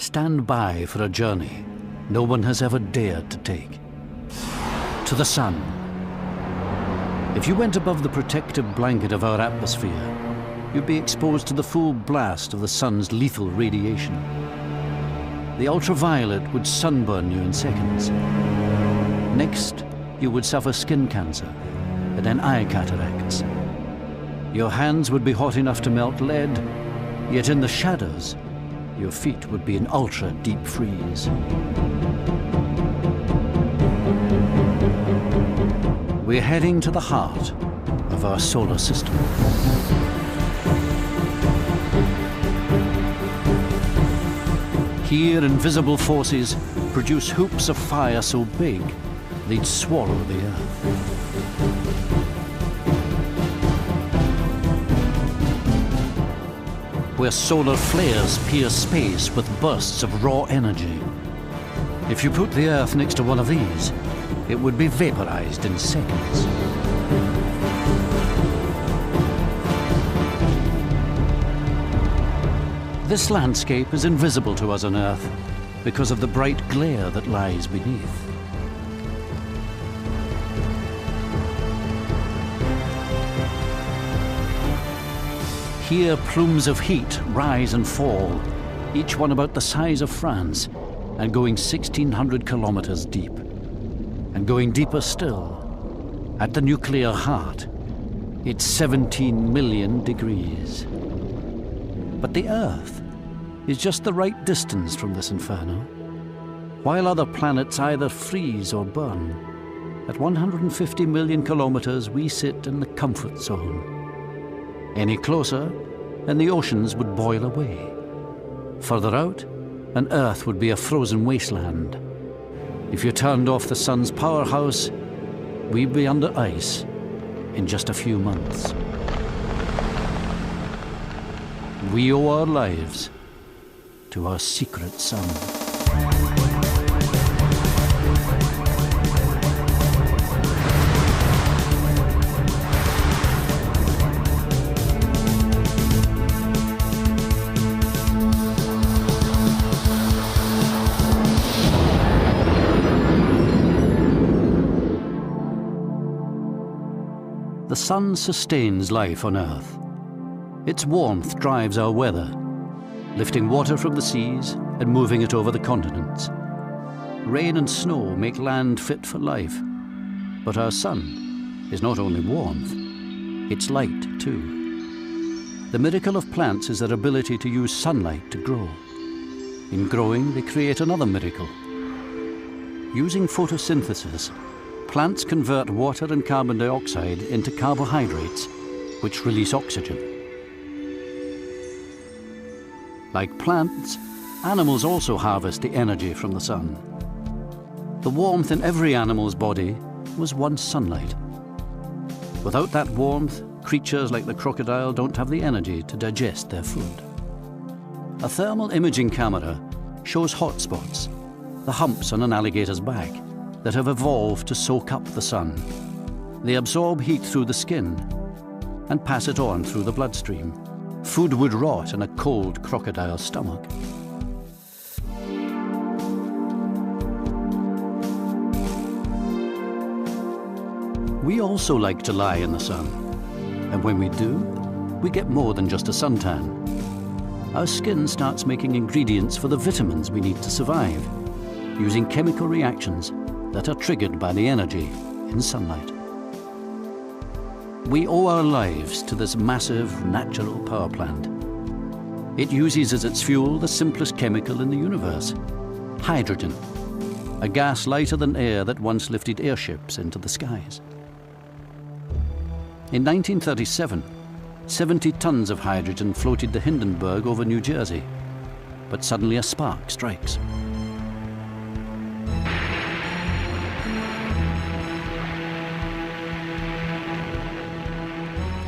stand by for a journey no one has ever dared to take. To the sun. If you went above the protective blanket of our atmosphere, you'd be exposed to the full blast of the sun's lethal radiation. The ultraviolet would sunburn you in seconds. Next, you would suffer skin cancer and then eye cataracts. Your hands would be hot enough to melt lead, yet in the shadows, your feet would be in ultra-deep freeze. We're heading to the heart of our solar system. Here, invisible forces produce hoops of fire so big, they'd swallow the Earth. Where solar flares pierce space with bursts of raw energy. If you put the Earth next to one of these, it would be vaporized in seconds. This landscape is invisible to us on Earth because of the bright glare that lies beneath. Here, plumes of heat rise and fall, each one about the size of France, and going 1,600 kilometers deep. And going deeper still, at the nuclear heart, it's 17 million degrees. But the Earth is just the right distance from this inferno. While other planets either freeze or burn, at 150 million kilometers, we sit in the comfort zone. Any closer, and the oceans would boil away. Further out, and Earth would be a frozen wasteland. If you turned off the sun's powerhouse, we'd be under ice in just a few months. We owe our lives to our secret sun. The sun sustains life on Earth. Its warmth drives our weather, lifting water from the seas and moving it over the continents. Rain and snow make land fit for life. But our sun is not only warmth, it's light too. The miracle of plants is their ability to use sunlight to grow. In growing, they create another miracle. Using photosynthesis, plants convert water and carbon dioxide into carbohydrates, which release oxygen. Like plants, animals also harvest the energy from the sun. The warmth in every animal's body was once sunlight. Without that warmth, creatures like the crocodile don't have the energy to digest their food. A thermal imaging camera shows hot spots, the humps on an alligator's back, that have evolved to soak up the sun. They absorb heat through the skin and pass it on through the bloodstream. Food would rot in a cold crocodile's stomach. We also like to lie in the sun. And when we do, we get more than just a suntan. Our skin starts making ingredients for the vitamins we need to survive, using chemical reactions that are triggered by the energy in sunlight. We owe our lives to this massive natural power plant. It uses as its fuel the simplest chemical in the universe, hydrogen, a gas lighter than air that once lifted airships into the skies. In 1937, 70 tons of hydrogen floated the Hindenburg over New Jersey, but suddenly a spark strikes.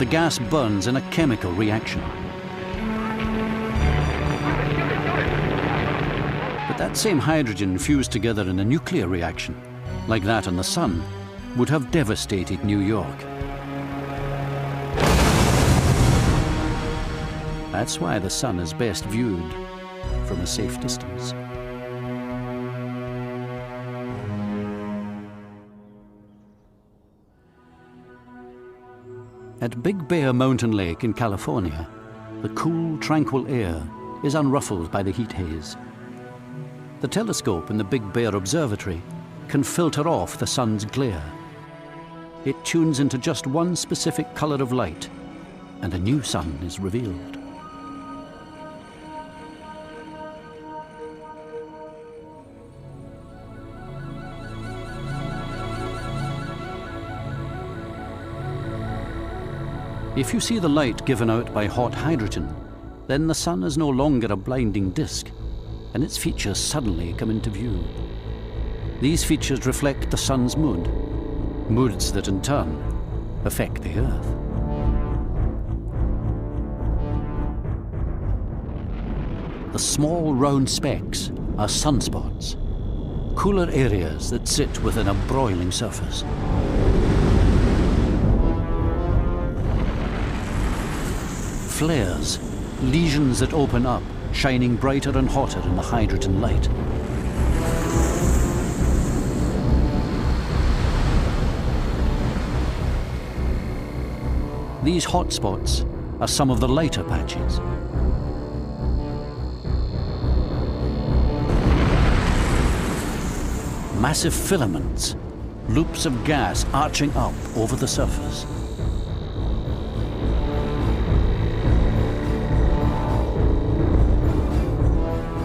The gas burns in a chemical reaction. But that same hydrogen fused together in a nuclear reaction, like that in the sun, would have devastated New York. That's why the sun is best viewed from a safe distance. At Big Bear Mountain Lake in California, the cool, tranquil air is unruffled by the heat haze. The telescope in the Big Bear Observatory can filter off the sun's glare. It tunes into just one specific color of light, and a new sun is revealed. If you see the light given out by hot hydrogen, then the sun is no longer a blinding disk, and its features suddenly come into view. These features reflect the sun's mood, moods that in turn affect the Earth. The small round specks are sunspots, cooler areas that sit within a broiling surface. Flares, lesions that open up, shining brighter and hotter in the hydrogen light. These hotspots are some of the lighter patches. Massive filaments, loops of gas arching up over the surface.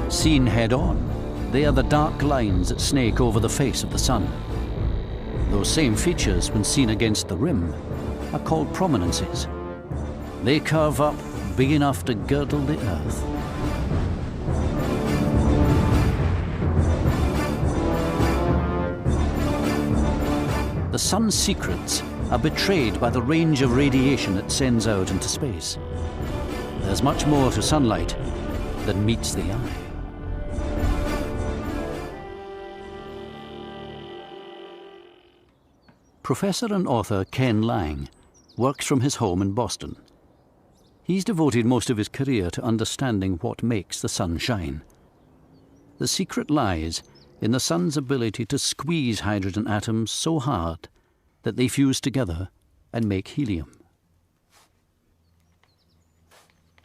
Seen head-on, they are the dark lines that snake over the face of the sun. Those same features, when seen against the rim, are called prominences. They curve up big enough to girdle the Earth. The sun's secrets are betrayed by the range of radiation it sends out into space. There's much more to sunlight than meets the eye. Professor and author Ken Lang works from his home in Boston. He's devoted most of his career to understanding what makes the sun shine. The secret lies in the sun's ability to squeeze hydrogen atoms so hard that they fuse together and make helium.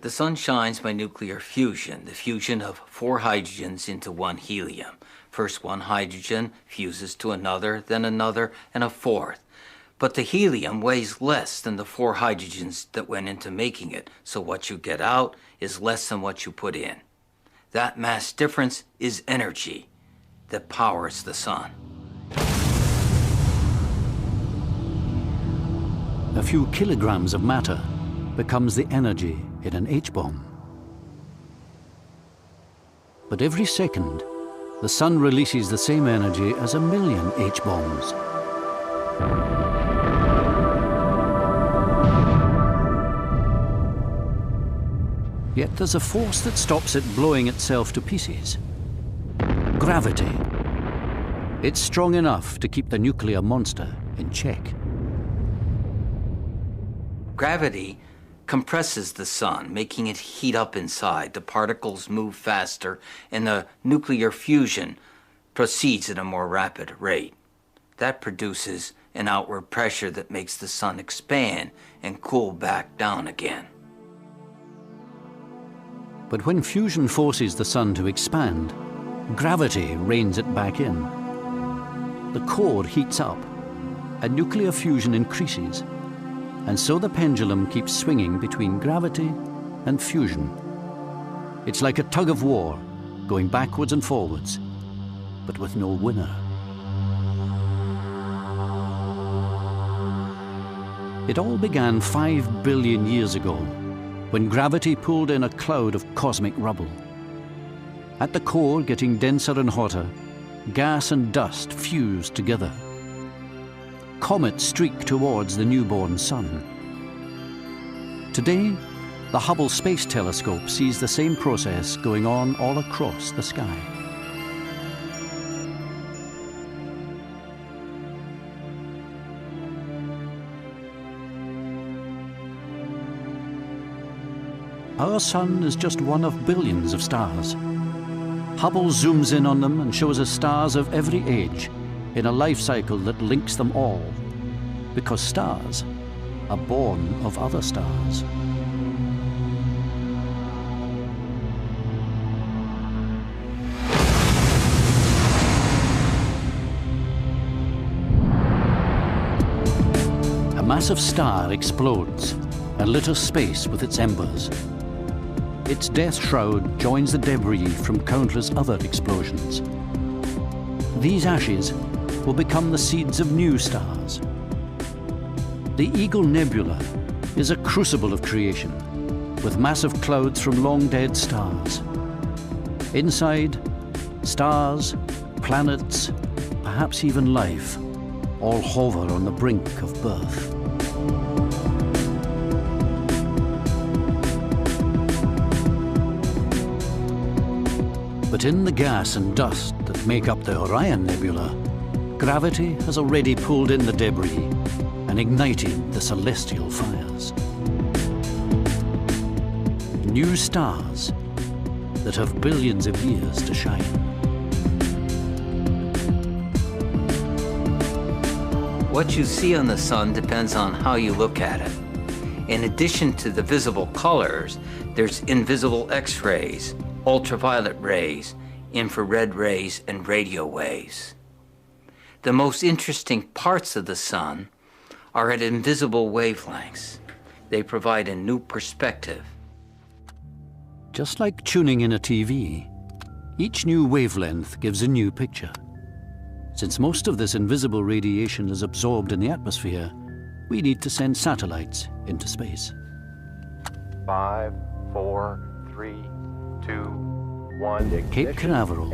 The sun shines by nuclear fusion, the fusion of 4 hydrogens into 1 helium. First one hydrogen fuses to another, then another, and a fourth. But the helium weighs less than the 4 hydrogens that went into making it, so what you get out is less than what you put in. That mass difference is energy that powers the sun. A few kilograms of matter becomes the energy in an H-bomb. But every second, the sun releases the same energy as 1,000,000 H-bombs. Yet there's a force that stops it blowing itself to pieces. Gravity. It's strong enough to keep the nuclear monster in check. Gravity compresses the sun, making it heat up inside. The particles move faster, and the nuclear fusion proceeds at a more rapid rate. That produces an outward pressure that makes the sun expand and cool back down again. But when fusion forces the sun to expand, gravity reins it back in. The core heats up, and nuclear fusion increases. And so the pendulum keeps swinging between gravity and fusion. It's like a tug of war, going backwards and forwards, but with no winner. It all began 5 billion years ago, when gravity pulled in a cloud of cosmic rubble. At the core, getting denser and hotter, gas and dust fused together. Comets streak towards the newborn sun. Today, the Hubble Space Telescope sees the same process going on all across the sky. Our sun is just one of billions of stars, Hubble zooms in on them and shows us stars of every age in a life cycle that links them all, because stars are born of other stars. A massive star explodes and litters space with its embers. Its death shroud joins the debris from countless other explosions. These ashes will become the seeds of new stars. The Eagle Nebula is a crucible of creation, with massive clouds from long-dead stars. Inside, stars, planets, perhaps even life, all hover on the brink of birth. But in the gas and dust that make up the Orion Nebula, gravity has already pulled in the debris and ignited the celestial fires. New stars that have billions of years to shine. What you see on the sun depends on how you look at it. In addition to the visible colors, there's invisible X-rays, ultraviolet rays, infrared rays, and radio waves. The most interesting parts of the sun are at invisible wavelengths. They provide a new perspective. Just like tuning in a TV, each new wavelength gives a new picture. Since most of this invisible radiation is absorbed in the atmosphere, we need to send satellites into space. 5, 4, 3, 2, 1. Cape Canaveral,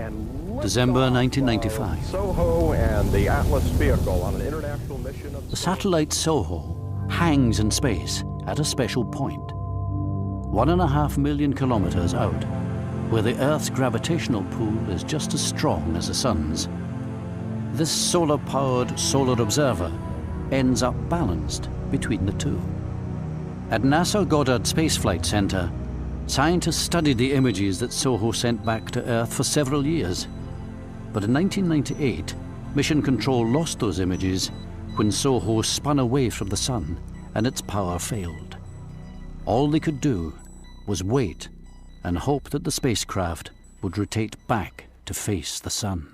December 1995. Soho and the Atlas vehicle on an international mission of... The satellite Soho hangs in space at a special point, 1.5 million kilometers out, where the Earth's gravitational pull is just as strong as the Sun's. This solar-powered solar observer ends up balanced between the two. At NASA Goddard Space Flight Center, scientists studied the images that Soho sent back to Earth for several years. But in 1998, Mission Control lost those images when Soho spun away from the Sun and its power failed. All they could do was wait and hope that the spacecraft would rotate back to face the Sun.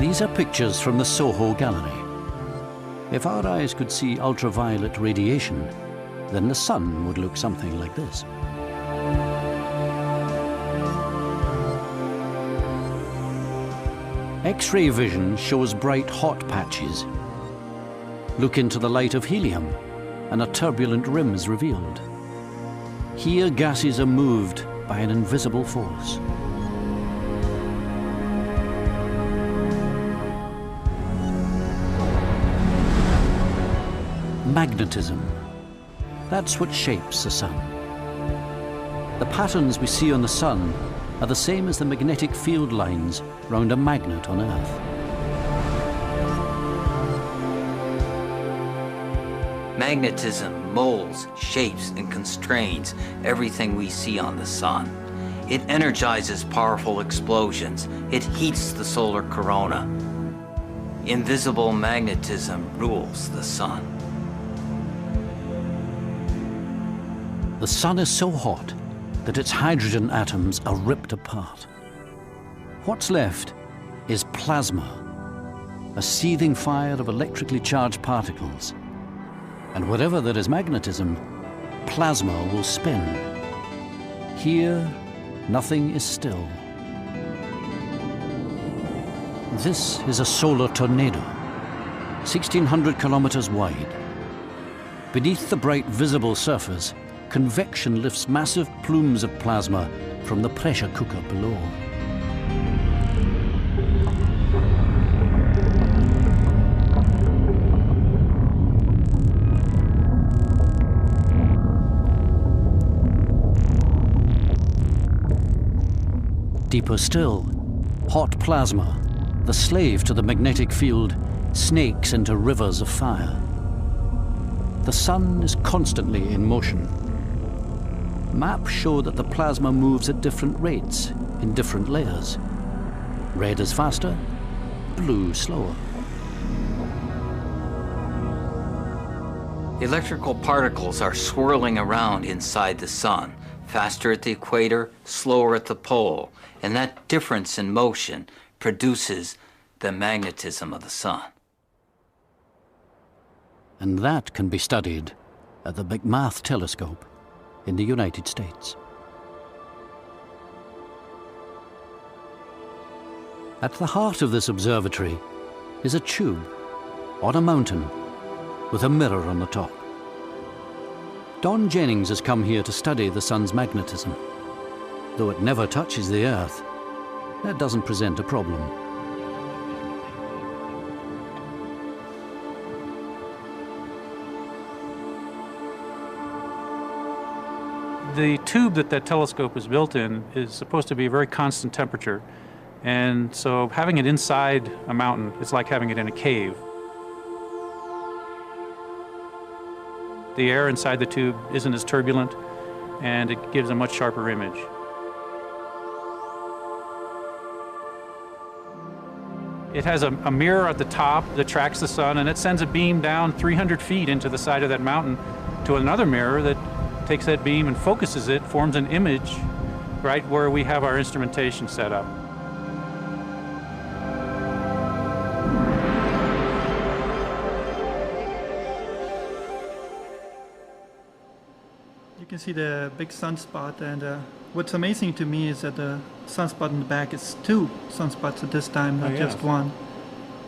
These are pictures from the Soho Gallery. If our eyes could see ultraviolet radiation, then the Sun would look something like this. X-ray vision shows bright hot patches. Look into the light of helium, and a turbulent rim is revealed. Here, gases are moved by an invisible force. Magnetism. That's what shapes the Sun. The patterns we see on the Sun are the same as the magnetic field lines round a magnet on Earth. Magnetism molds, shapes, and constrains everything we see on the Sun. It energizes powerful explosions. It heats the solar corona. Invisible magnetism rules the Sun. The Sun is so hot that its hydrogen atoms are ripped apart. What's left is plasma, a seething fire of electrically charged particles. And wherever there is magnetism, plasma will spin. Here, nothing is still. This is a solar tornado, 1,600 kilometers wide. Beneath the bright visible surface, convection lifts massive plumes of plasma from the pressure cooker below. Deeper still, hot plasma, the slave to the magnetic field, snakes into rivers of fire. the sun is constantly in motion. Maps show that the plasma moves at different rates in different layers. Red is faster, blue slower. Electrical particles are swirling around inside the sun, faster at the equator, slower at the pole, and that difference in motion produces the magnetism of the sun. And that can be studied at the McMath telescope in the United States. At the heart of this observatory is a tube on a mountain with a mirror on the top. Don Jennings has come here to study the sun's magnetism. Though it never touches the Earth, that doesn't present a problem. The tube that telescope is built in is supposed to be a very constant temperature. And so having it inside a mountain, it's like having it in a cave. The air inside the tube isn't as turbulent, and it gives a much sharper image. It has a mirror at the top that tracks the sun, and it sends a beam down 300 feet into the side of that mountain to another mirror that takes that beam and focuses it, forms an image right where we have our instrumentation set up. You can see the big sunspot, and what's amazing to me is that the sunspot in the back is 2 sunspots at this time, not just 1.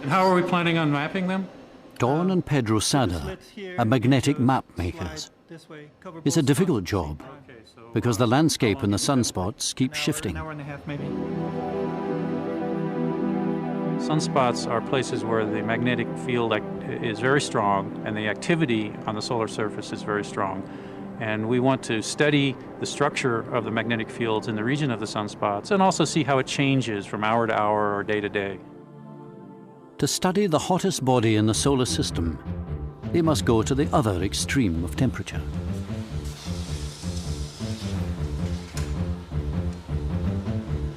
And how are we planning on mapping them? Dawn and Pedro Sada are magnetic map makers. It's a difficult job because the landscape and the sunspots keep shifting. An hour and a half, maybe. Sunspots are places where the magnetic field is very strong and the activity on the solar surface is very strong. And we want to study the structure of the magnetic fields in the region of the sunspots and also see how it changes from hour to hour or day to day. To study the hottest body in the solar system, they must go to the other extreme of temperature.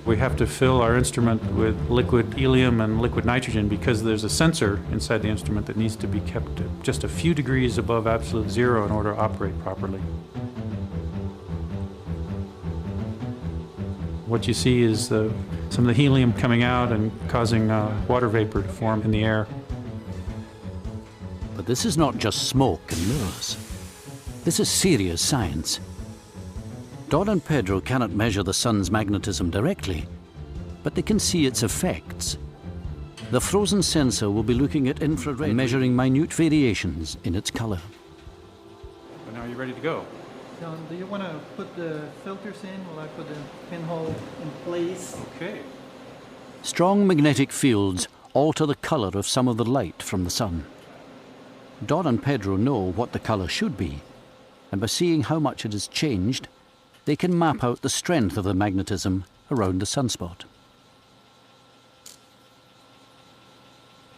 We have to fill our instrument with liquid helium and liquid nitrogen because there's a sensor inside the instrument that needs to be kept just a few degrees above absolute zero in order to operate properly. What you see is some of the helium coming out and causing water vapor to form in the air. But this is not just smoke and mirrors. This is serious science. Don and Pedro cannot measure the sun's magnetism directly, but they can see its effects. The frozen sensor will be looking at infrared and measuring minute variations in its color. But now you're ready to go. John, do you want to put the filters in while I put the pinhole in place? Okay. Strong magnetic fields alter the color of some of the light from the sun. Don and Pedro know what the color should be, and by seeing how much it has changed, they can map out the strength of the magnetism around the sunspot.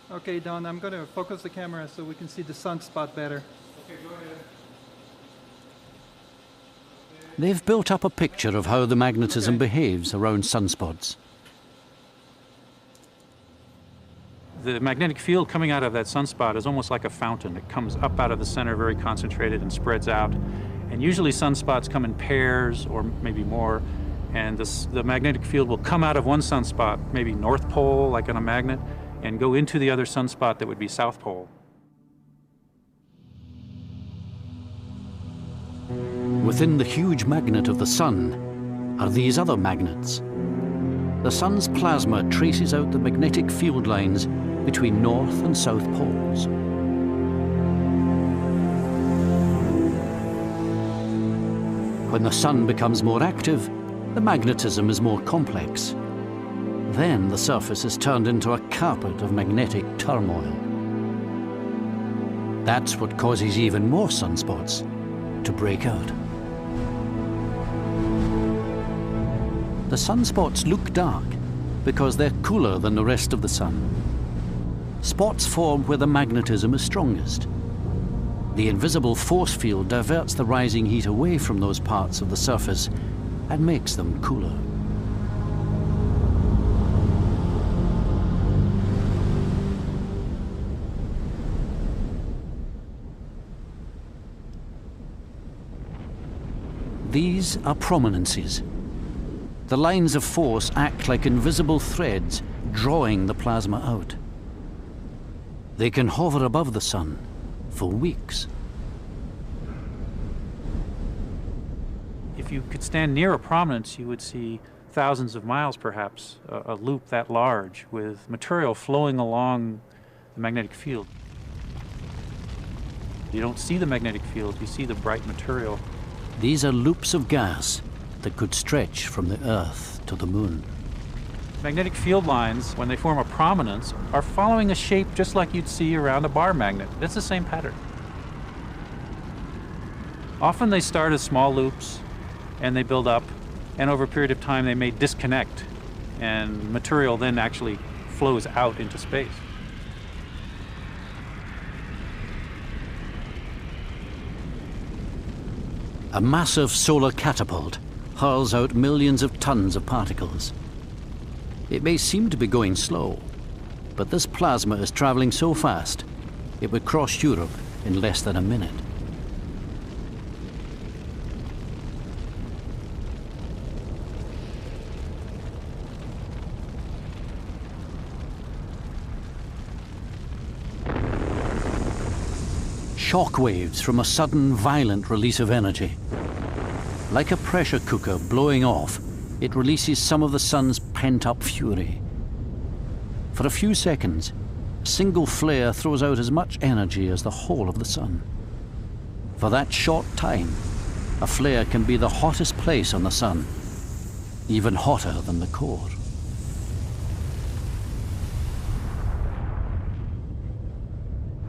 Okay, Don, I'm going to focus the camera so we can see the sunspot better. Okay, go ahead. They've built up a picture of how the magnetism behaves around sunspots. The magnetic field coming out of that sunspot is almost like a fountain. It comes up out of the center, very concentrated, and spreads out. And usually sunspots come in pairs or maybe more, and the magnetic field will come out of one sunspot, maybe North Pole, like on a magnet, and go into the other sunspot that would be South Pole. Within the huge magnet of the sun are these other magnets. The sun's plasma traces out the magnetic field lines between north and south poles. When the sun becomes more active, the magnetism is more complex. Then the surface is turned into a carpet of magnetic turmoil. That's what causes even more sunspots to break out. The sunspots look dark because they're cooler than the rest of the sun. Spots form where the magnetism is strongest. The invisible force field diverts the rising heat away from those parts of the surface and makes them cooler. These are prominences. The lines of force act like invisible threads, drawing the plasma out. They can hover above the sun for weeks. If you could stand near a prominence, you would see thousands of miles, perhaps, a loop that large with material flowing along the magnetic field. You don't see the magnetic field, you see the bright material. These are loops of gas that could stretch from the Earth to the Moon. Magnetic field lines, when they form a prominence, are following a shape just like you'd see around a bar magnet. It's the same pattern. Often they start as small loops and they build up, and over a period of time they may disconnect, and material then actually flows out into space. A massive solar catapult hurls out millions of tons of particles. It may seem to be going slow, but this plasma is traveling so fast it would cross Europe in less than a minute. Shock waves from a sudden, violent release of energy. Like a pressure cooker blowing off, it releases some of the sun's pent-up fury. For a few seconds, a single flare throws out as much energy as the whole of the sun. For that short time, a flare can be the hottest place on the sun, even hotter than the core.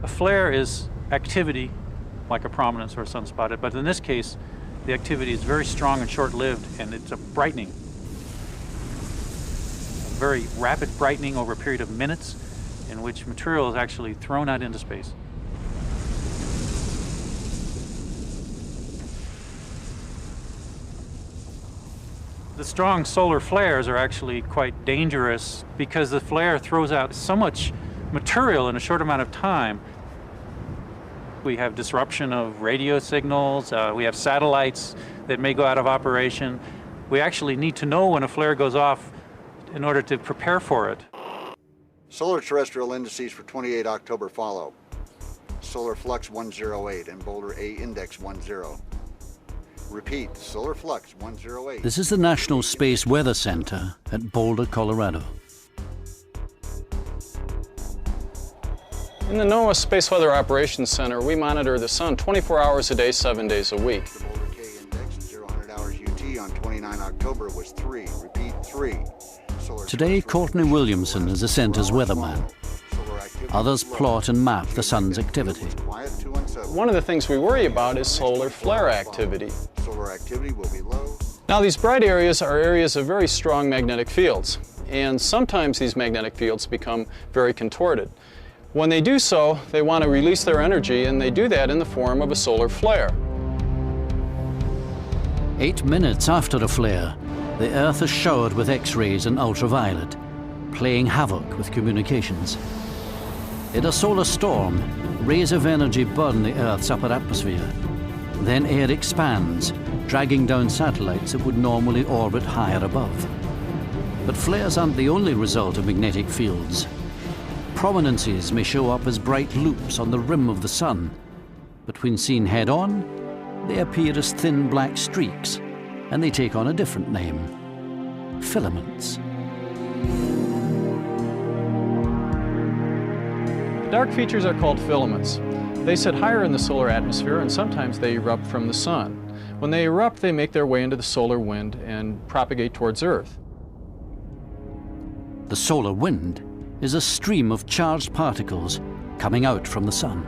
A flare is activity, like a prominence or a sunspot, but in this case, the activity is very strong and short-lived, and it's a brightening. A very rapid brightening over a period of minutes in which material is actually thrown out into space. The strong solar flares are actually quite dangerous because the flare throws out so much material in a short amount of time. We have disruption of radio signals, we have satellites that may go out of operation. We actually need to know when a flare goes off in order to prepare for it. Solar terrestrial indices for 28 October follow. Solar flux 108 and Boulder A index 10. Repeat, solar flux 108. This is the National Space Weather Center at Boulder, Colorado. In the NOAA Space Weather Operations Center, we monitor the sun 24 hours a day, 7 days a week. The Boulder K index at 0 hours UT on 29 October was 3. Repeat, 3. Today, Courtney Williamson is the center's weatherman. Others plot and map the sun's activity. One of the things we worry about is solar flare activity. Solar activity will be low. Now, these bright areas are areas of very strong magnetic fields, and sometimes these magnetic fields become very contorted. When they do so, they want to release their energy, and they do that in the form of a solar flare. 8 minutes after a flare, the Earth is showered with X-rays and ultraviolet, playing havoc with communications. In a solar storm, rays of energy burn the Earth's upper atmosphere. Then air expands, dragging down satellites that would normally orbit higher above. But flares aren't the only result of magnetic fields. Prominences may show up as bright loops on the rim of the sun, but when seen head-on, they appear as thin black streaks, and they take on a different name: filaments. Dark features are called filaments. They sit higher in the solar atmosphere, and sometimes they erupt from the sun. When they erupt, they make their way into the solar wind and propagate towards Earth. The solar wind is a stream of charged particles coming out from the sun.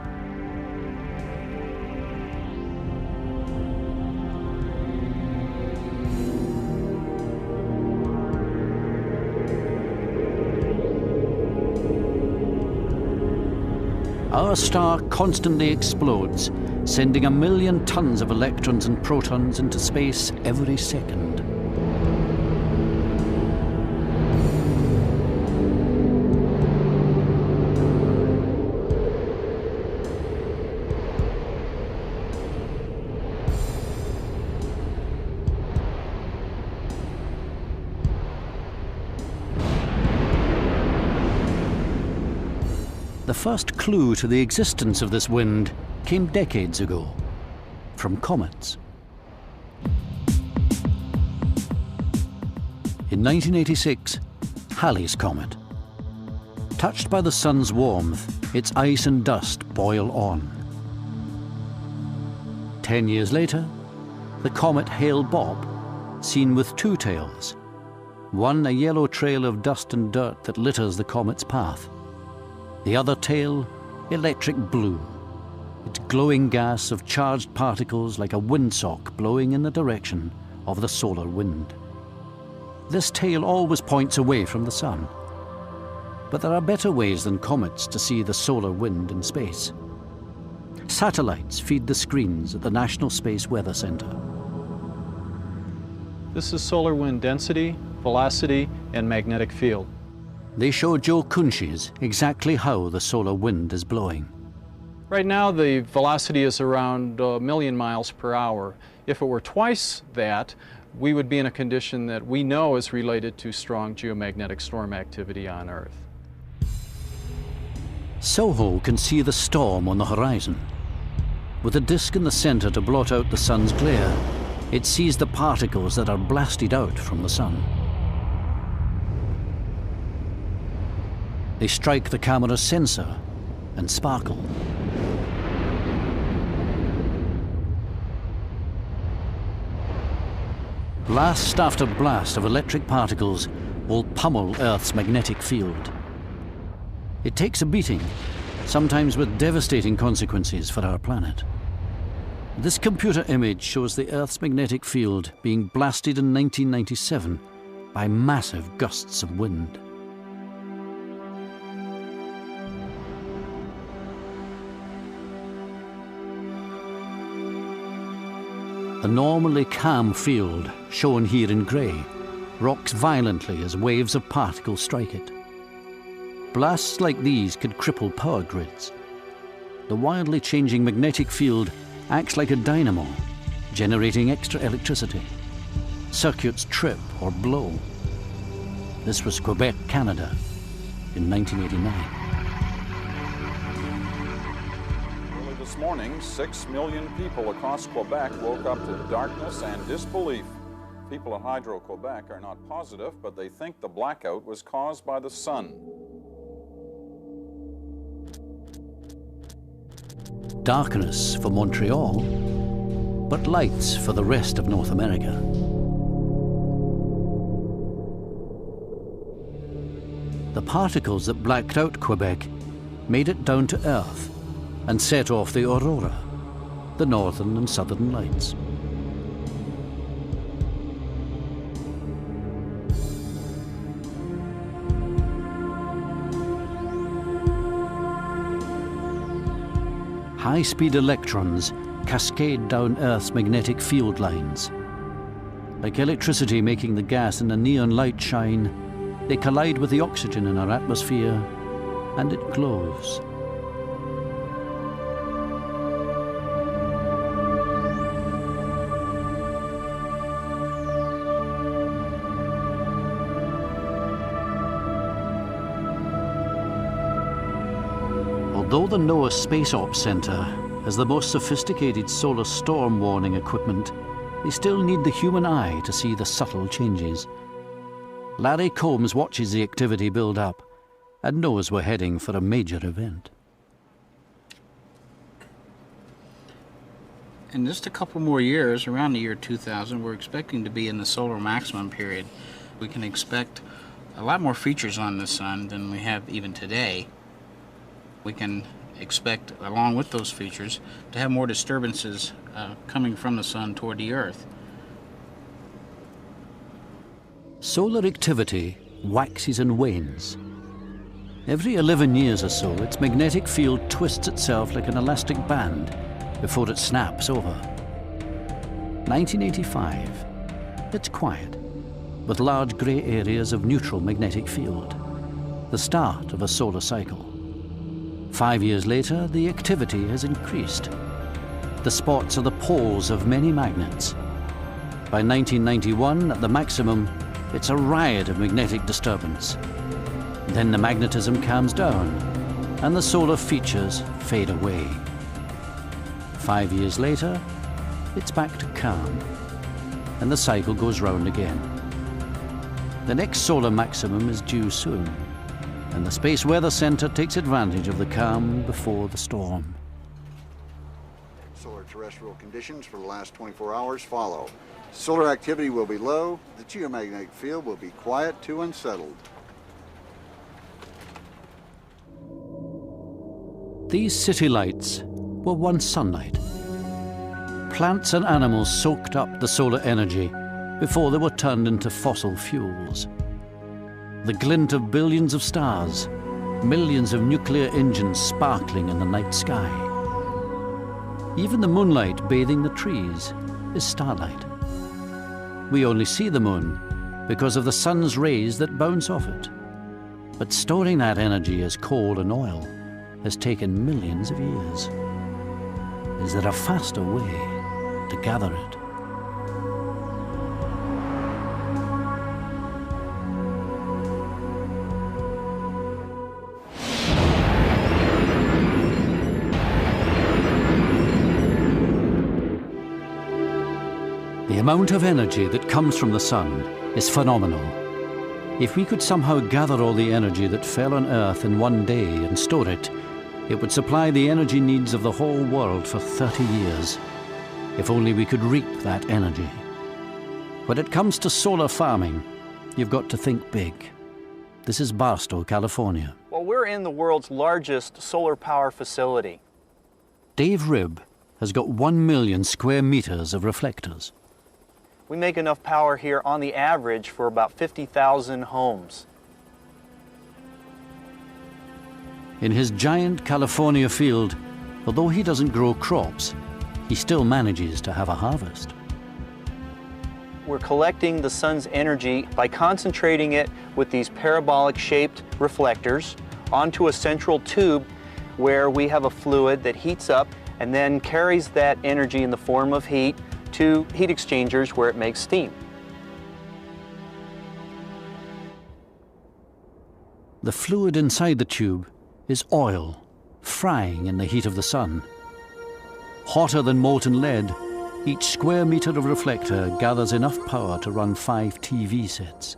Our star constantly explodes, sending 1 million tons of electrons and protons into space every second. The first clue to the existence of this wind came decades ago, from comets. In 1986, Halley's Comet. Touched by the sun's warmth, its ice and dust boil on. 10 years later, the comet Hale-Bopp, seen with two tails. One a yellow trail of dust and dirt that litters the comet's path. The other tail, electric blue, its glowing gas of charged particles like a windsock blowing in the direction of the solar wind. This tail always points away from the sun. But there are better ways than comets to see the solar wind in space. Satellites feed the screens at the National Space Weather Center. This is solar wind density, velocity, and magnetic field. They show Joe Kunsch's exactly how the solar wind is blowing. Right now the velocity is around 1 million miles per hour. If it were twice that, we would be in a condition that we know is related to strong geomagnetic storm activity on Earth. SOHO can see the storm on the horizon. With a disk in the center to blot out the sun's glare, it sees the particles that are blasted out from the sun. They strike the camera's sensor and sparkle. Blast after blast of electric particles will pummel Earth's magnetic field. It takes a beating, sometimes with devastating consequences for our planet. This computer image shows the Earth's magnetic field being blasted in 1997 by massive gusts of wind. The normally calm field, shown here in grey, rocks violently as waves of particles strike it. Blasts like these could cripple power grids. The wildly changing magnetic field acts like a dynamo, generating extra electricity. Circuits trip or blow. This was Quebec, Canada, in 1989. This morning, 6 million people across Quebec woke up to darkness and disbelief. People at Hydro-Quebec are not positive, but they think the blackout was caused by the sun. Darkness for Montreal, but lights for the rest of North America. The particles that blacked out Quebec made it down to Earth and set off the aurora, the northern and southern lights. High-speed electrons cascade down Earth's magnetic field lines. Like electricity making the gas in a neon light shine, they collide with the oxygen in our atmosphere, and it glows. Although the NOAA Space Ops Center has the most sophisticated solar storm warning equipment, they still need the human eye to see the subtle changes. Larry Combs watches the activity build up and knows we're heading for a major event. In just a couple more years, around the year 2000, we're expecting to be in the solar maximum period. We can expect a lot more features on the sun than we have even today. We can expect, along with those features, to have more disturbances coming from the sun toward the Earth. Solar activity waxes and wanes. Every 11 years or so, its magnetic field twists itself like an elastic band, before it snaps over. 1985. It's quiet, with large grey areas of neutral magnetic field, the start of a solar cycle. 5 years later, the activity has increased. The spots are the poles of many magnets. By 1991, at the maximum, it's a riot of magnetic disturbance. Then the magnetism calms down, and the solar features fade away. 5 years later, it's back to calm, and the cycle goes round again. The next solar maximum is due soon, and the Space Weather Center takes advantage of the calm before the storm. Solar terrestrial conditions for the last 24 hours follow. Solar activity will be low, the geomagnetic field will be quiet to unsettled. These city lights were once sunlight. Plants and animals soaked up the solar energy before they were turned into fossil fuels. The glint of billions of stars, millions of nuclear engines sparkling in the night sky. Even the moonlight bathing the trees is starlight. We only see the moon because of the sun's rays that bounce off it. But storing that energy as coal and oil has taken millions of years. Is there a faster way to gather it? The amount of energy that comes from the sun is phenomenal. If we could somehow gather all the energy that fell on Earth in one day and store it, it would supply the energy needs of the whole world for 30 years. If only we could reap that energy. When it comes to solar farming, you've got to think big. This is Barstow, California. Well, we're in the world's largest solar power facility. Dave Ribb has got 1 million square meters of reflectors. We make enough power here on the average for about 50,000 homes. In his giant California field, although he doesn't grow crops, he still manages to have a harvest. We're collecting the sun's energy by concentrating it with these parabolic-shaped reflectors onto a central tube where we have a fluid that heats up and then carries that energy in the form of heat to heat exchangers where it makes steam. The fluid inside the tube is oil, frying in the heat of the sun. Hotter than molten lead, each square meter of reflector gathers enough power to run 5 TV sets.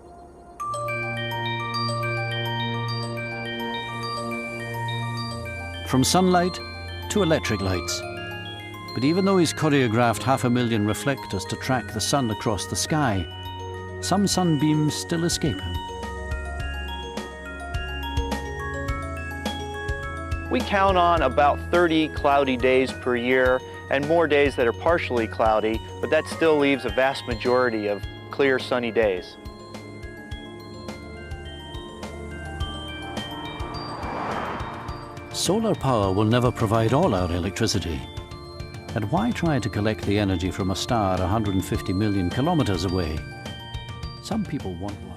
From sunlight to electric lights. But even though he's choreographed 500,000 reflectors to track the sun across the sky, some sunbeams still escape him. We count on about 30 cloudy days per year and more days that are partially cloudy, but that still leaves a vast majority of clear, sunny days. Solar power will never provide all our electricity. And why try to collect the energy from a star 150 million kilometers away? Some people want one.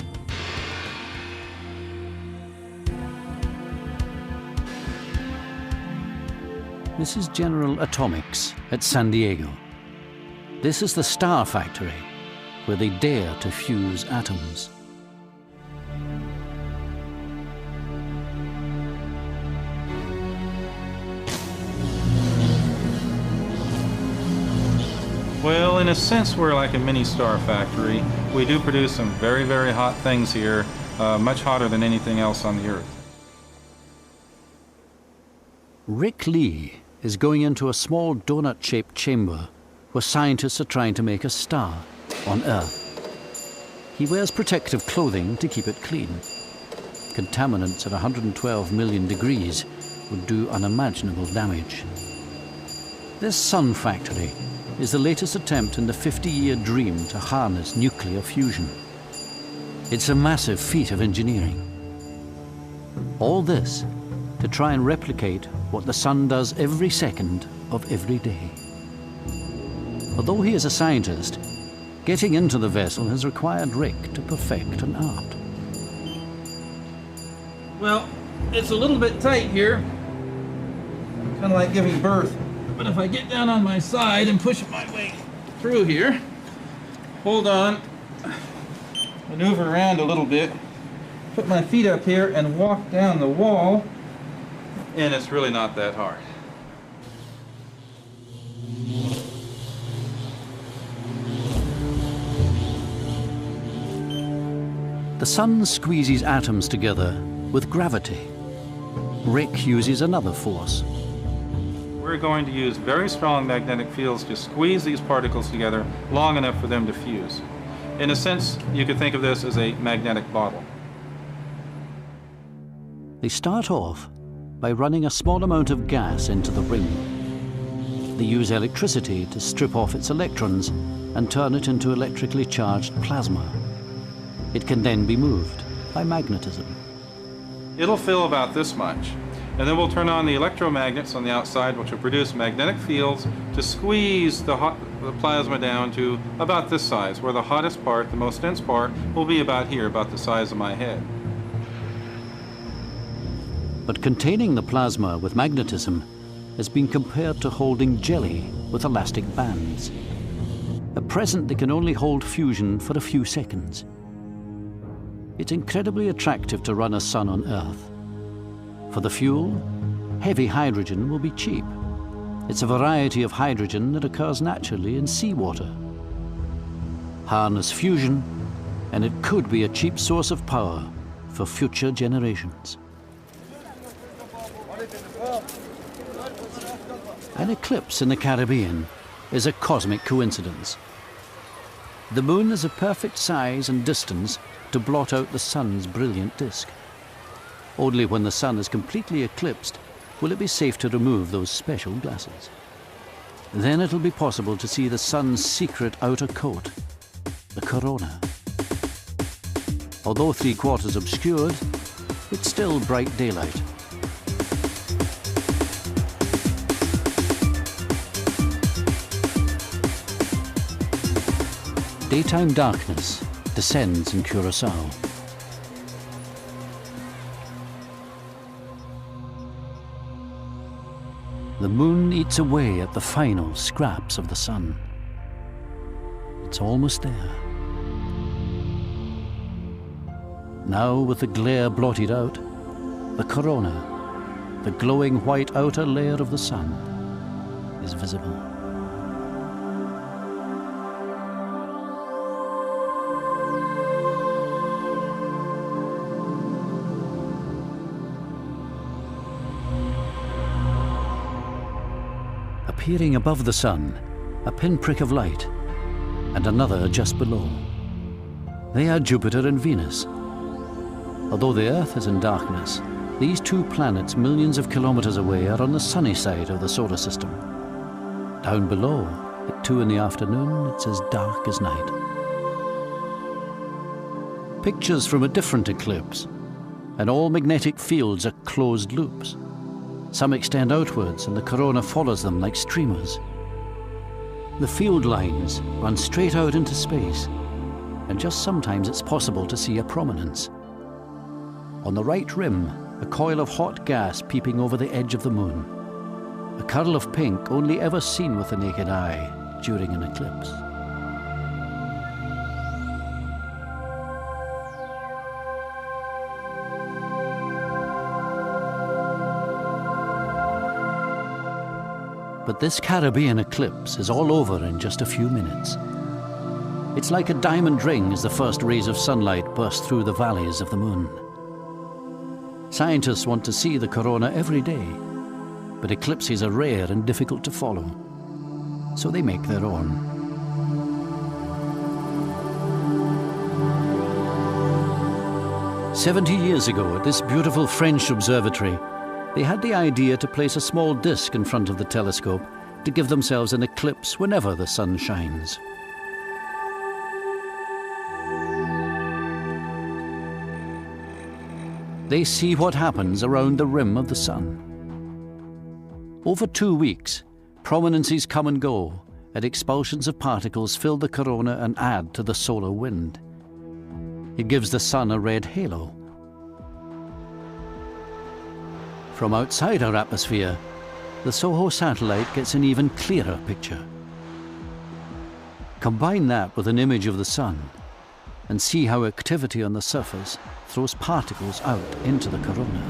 This is General Atomics at San Diego. This is the Star Factory, where they dare to fuse atoms. Well, in a sense, we're like a mini star factory. We do produce some very, very hot things here, much hotter than anything else on the Earth. Rick Lee is going into a small donut-shaped chamber where scientists are trying to make a star on Earth. He wears protective clothing to keep it clean. Contaminants at 112 million degrees would do unimaginable damage. This sun factory is the latest attempt in the 50-year dream to harness nuclear fusion. It's a massive feat of engineering. All this to try and replicate what the sun does every second of every day. Although he is a scientist, getting into the vessel has required Rick to perfect an art. Well, it's a little bit tight here, kind of like giving birth. But if I get down on my side and push my way through here, hold on, maneuver around a little bit, put my feet up here and walk down the wall, and it's really not that hard. The sun squeezes atoms together with gravity. Rick uses another force. We're going to use very strong magnetic fields to squeeze these particles together long enough for them to fuse. In a sense, you could think of this as a magnetic bottle. They start off by running a small amount of gas into the ring. They use electricity to strip off its electrons and turn it into electrically charged plasma. It can then be moved by magnetism. It'll fill about this much, and then we'll turn on the electromagnets on the outside, which will produce magnetic fields to squeeze the plasma down to about this size, where the hottest part, the most dense part, will be about here, about the size of my head. But containing the plasma with magnetism has been compared to holding jelly with elastic bands. At present, they can only hold fusion for a few seconds. It's incredibly attractive to run a sun on Earth. For the fuel, heavy hydrogen will be cheap. It's a variety of hydrogen that occurs naturally in seawater. Harness fusion, and it could be a cheap source of power for future generations. An eclipse in the Caribbean is a cosmic coincidence. The moon is a perfect size and distance to blot out the sun's brilliant disk. Only when the sun is completely eclipsed will it be safe to remove those special glasses. Then it'll be possible to see the sun's secret outer coat, the corona. Although three-quarters obscured, it's still bright daylight. Daytime darkness descends in Curacao. The moon eats away at the final scraps of the sun. It's almost there. Now, with the glare blotted out, the corona, the glowing white outer layer of the sun, is visible. Appearing above the sun, a pinprick of light, and another just below. They are Jupiter and Venus. Although the Earth is in darkness, these two planets millions of kilometers away are on the sunny side of the solar system. Down below, at 2 in the afternoon, it's as dark as night. Pictures from a different eclipse, and all magnetic fields are closed loops. Some extend outwards, and the corona follows them like streamers. The field lines run straight out into space, and just sometimes it's possible to see a prominence. On the right rim, a coil of hot gas peeping over the edge of the moon. A curl of pink only ever seen with the naked eye during an eclipse. But this Caribbean eclipse is all over in just a few minutes. It's like a diamond ring as the first rays of sunlight burst through the valleys of the moon. Scientists want to see the corona every day, but eclipses are rare and difficult to follow, so they make their own. "70 years ago, at this beautiful French observatory, they had the idea to place a small disc in front of the telescope to give themselves an eclipse whenever the sun shines. They see what happens around the rim of the sun. Over 2 weeks, prominences come and go, and expulsions of particles fill the corona and add to the solar wind. It gives the sun a red halo. From outside our atmosphere, the SOHO satellite gets an even clearer picture. Combine that with an image of the sun and see how activity on the surface throws particles out into the corona.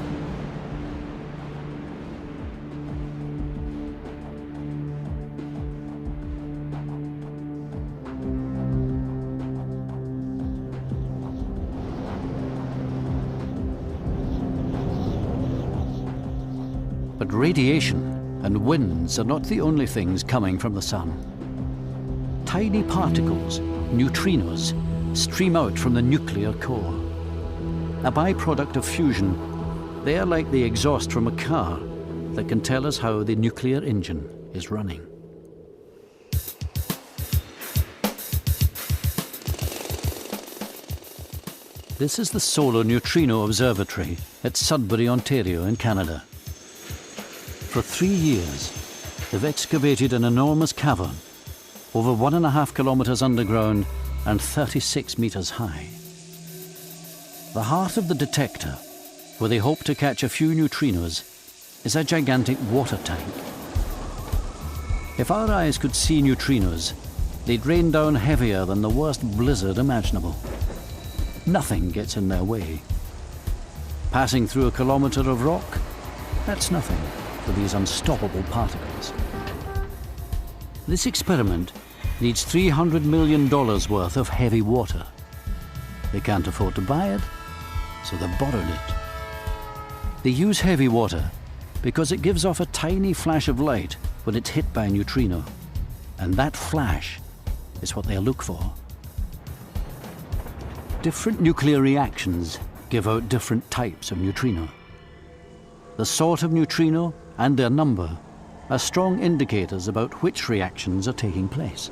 But radiation and winds are not the only things coming from the sun. Tiny particles, neutrinos, stream out from the nuclear core. A byproduct of fusion, they are like the exhaust from a car that can tell us how the nuclear engine is running. This is the Solar Neutrino Observatory at Sudbury, Ontario in Canada. For 3 years, they've excavated an enormous cavern, over 1.5 kilometers underground and 36 meters high. The heart of the detector, where they hope to catch a few neutrinos, is a gigantic water tank. If our eyes could see neutrinos, they'd rain down heavier than the worst blizzard imaginable. Nothing gets in their way. Passing through a kilometer of rock, that's nothing for these unstoppable particles. This experiment needs $300 million worth of heavy water. They can't afford to buy it, so they've borrowed it. They use heavy water because it gives off a tiny flash of light when it's hit by a neutrino, and that flash is what they look for. Different nuclear reactions give out different types of neutrino. The sort of neutrino and their number are strong indicators about which reactions are taking place.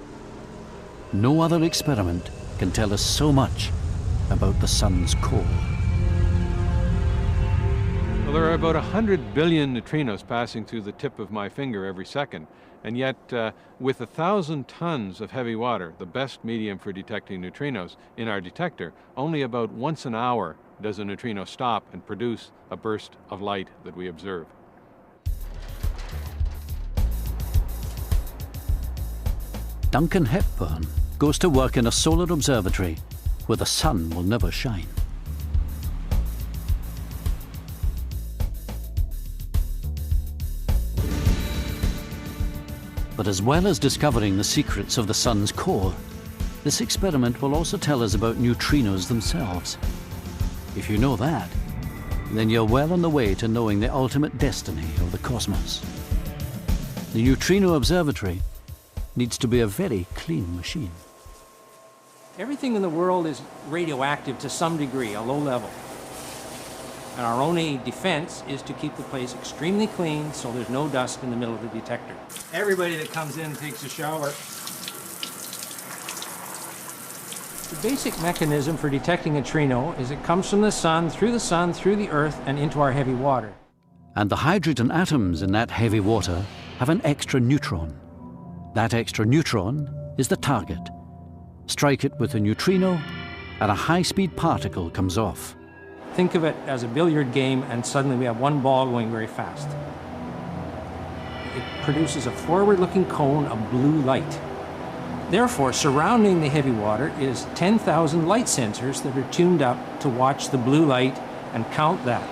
No other experiment can tell us so much about the sun's core. Well, there are about 100 billion neutrinos passing through the tip of my finger every second, and yet with 1,000 tons of heavy water, the best medium for detecting neutrinos, in our detector, only about once an hour does a neutrino stop and produce a burst of light that we observe. Duncan Hepburn goes to work in a solar observatory where the sun will never shine. But as well as discovering the secrets of the sun's core, this experiment will also tell us about neutrinos themselves. If you know that, then you're well on the way to knowing the ultimate destiny of the cosmos. The Neutrino Observatory needs to be a very clean machine. Everything in the world is radioactive to some degree, a low level. And our only defense is to keep the place extremely clean so there's no dust in the middle of the detector. Everybody that comes in takes a shower. The basic mechanism for detecting a neutrino is it comes from the sun, through the earth, and into our heavy water. And the hydrogen atoms in that heavy water have an extra neutron. That extra neutron is the target. Strike it with a neutrino, and a high-speed particle comes off. Think of it as a billiard game, and suddenly we have one ball going very fast. It produces a forward-looking cone of blue light. Therefore, surrounding the heavy water is 10,000 light sensors that are tuned up to watch the blue light and count that.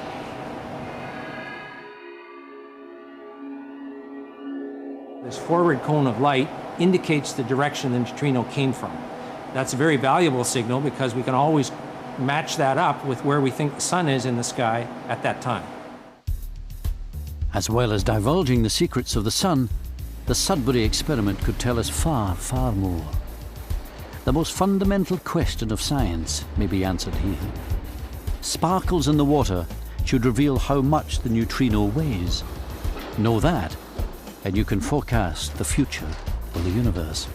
This forward cone of light indicates the direction the neutrino came from. That's a very valuable signal because we can always match that up with where we think the sun is in the sky at that time. As well as divulging the secrets of the sun, the Sudbury experiment could tell us far, far more. The most fundamental question of science may be answered here. Sparkles in the water should reveal how much the neutrino weighs. Know that, and you can forecast the future of the universe.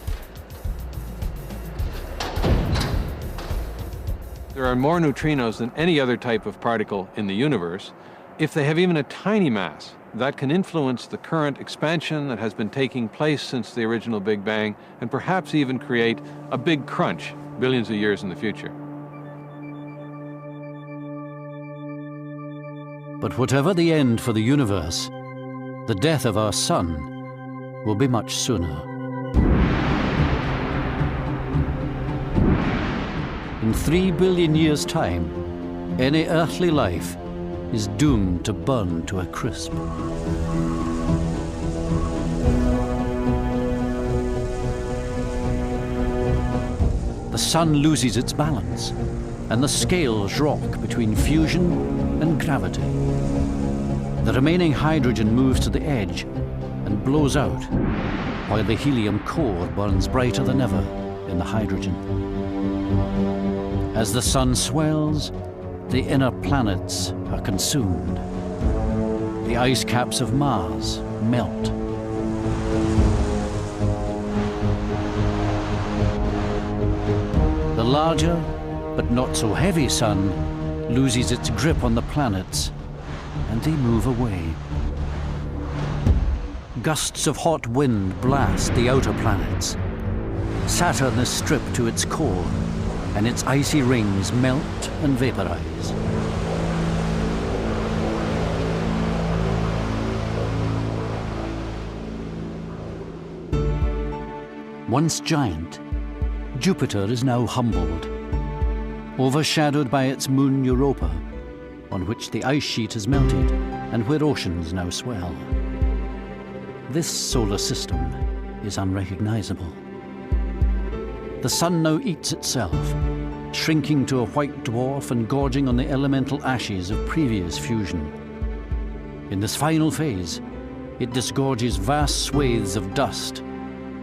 There are more neutrinos than any other type of particle in the universe. If they have even a tiny mass, that can influence the current expansion that has been taking place since the original Big Bang, and perhaps even create a big crunch billions of years in the future. But whatever the end for the universe, the death of our sun will be much sooner. In 3 billion years' time, any earthly life is doomed to burn to a crisp. The sun loses its balance, and the scales rock between fusion and gravity. The remaining hydrogen moves to the edge and blows out, while the helium core burns brighter than ever in the hydrogen. As the sun swells, the inner planets are consumed. The ice caps of Mars melt. The larger, but not so heavy sun loses its grip on the planets, and they move away. Gusts of hot wind blast the outer planets. Saturn is stripped to its core, and its icy rings melt and vaporize. Once giant, Jupiter is now humbled, overshadowed by its moon Europa, on which the ice sheet has melted and where oceans now swell. This solar system is unrecognizable. The sun now eats itself, shrinking to a white dwarf and gorging on the elemental ashes of previous fusion. In this final phase, it disgorges vast swathes of dust,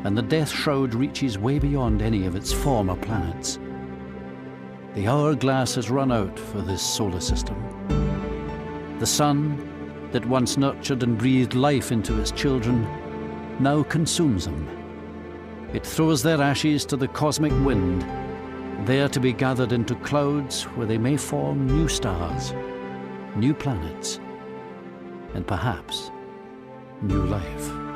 and the death shroud reaches way beyond any of its former planets. The hourglass has run out for this solar system. The sun, that once nurtured and breathed life into its children, now consumes them. It throws their ashes to the cosmic wind, there to be gathered into clouds where they may form new stars, new planets, and perhaps new life.